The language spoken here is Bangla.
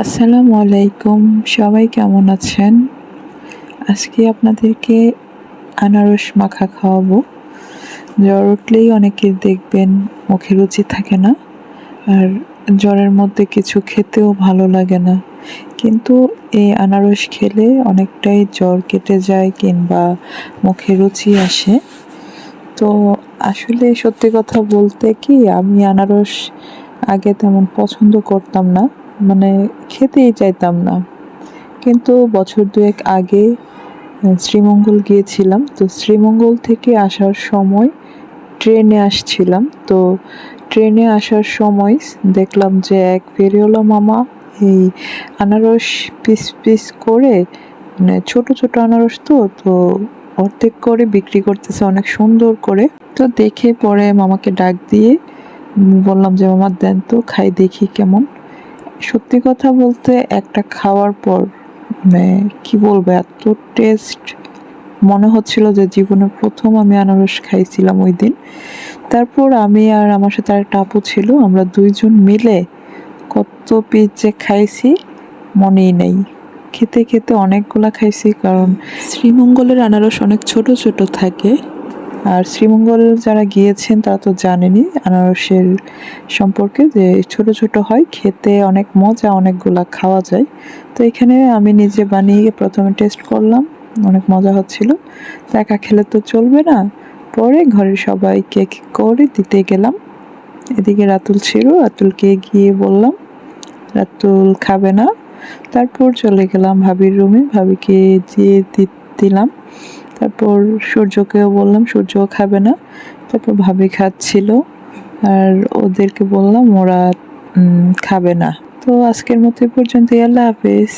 আসসালামু আলাইকুম, সবাই কেমন আছেন? আজকে আপনাদেরকে আনারস মাখা খাওয়াবো। জ্বর উঠলেই অনেকের দেখবেন মুখে রুচি থাকে না, আর জ্বরের মধ্যে কিছু খেতেও ভালো লাগে না। কিন্তু এই আনারস খেলে অনেকটাই জ্বর কেটে যায় কিংবা মুখে রুচি আসে। তো আসলে সত্যি কথা বলতে কি, আমি আনারস আগে তেমন পছন্দ করতাম না, মানে খেতেই চাইতাম না। কিন্তু বছর দুয়েক আগে শ্রীমঙ্গল গিয়েছিলাম। তো শ্রীমঙ্গল থেকে আসার সময় ট্রেনে আসছিলাম। তো ট্রেনে আসার সময় দেখলাম যে এক ফেরিওয়ালা মামা এই আনারস পিস পিস করে, মানে ছোট ছোট আনারস তো অর্ধেক করে বিক্রি করতেছে অনেক সুন্দর করে। তো দেখে পরে মামাকে ডাক দিয়ে বললাম যে মামা দেন তো খাই দেখি কেমন। সত্যি কথা বলতে একটা খাওয়ার পর মানে কি বলবো, এত টেস্ট মনে হচ্ছিল যে জীবনের প্রথম আমি আনারস খাইছিলাম ওই দিন। তারপর আমি আর আমার সাথে আরেকটা আপু ছিল, আমরা দুইজন মিলে কত পিস যে খাইছি মনেই নেই। খেতে খেতে অনেকগুলা খাইছি, কারণ শ্রীমঙ্গলের আনারস অনেক ছোট ছোট থাকে। আর শ্রীমঙ্গল যারা গিয়েছেন তারা তো জানেনই আনারসের সম্পর্কে, যে ছোট ছোট হয়, খেতে অনেক মজা, অনেকগুলা খাওয়া যায়। তো এখানে আমি নিজে বানিয়ে প্রথমে টেস্ট করলাম, অনেক মজা হচ্ছিল। তো একা খেলে তো চলবে না, পরে ঘরের সবাইকে করে দিতে গেলাম। এদিকে রাতুল ছিল, রাতুলকে গিয়ে বললাম, রাতুল খাবে না। তারপর চলে গেলাম ভাবির রুমে, ভাবিকে দিয়ে দিলাম। তারপর সূর্যকেও বললাম, সূর্যও খাবে না। তারপর ভাবি খাচ্ছিল, আর ওদেরকে বললাম, ওরা খাবে না। তো আজকের মতো এ পর্যন্তই, আল্লাহ হাফেজ।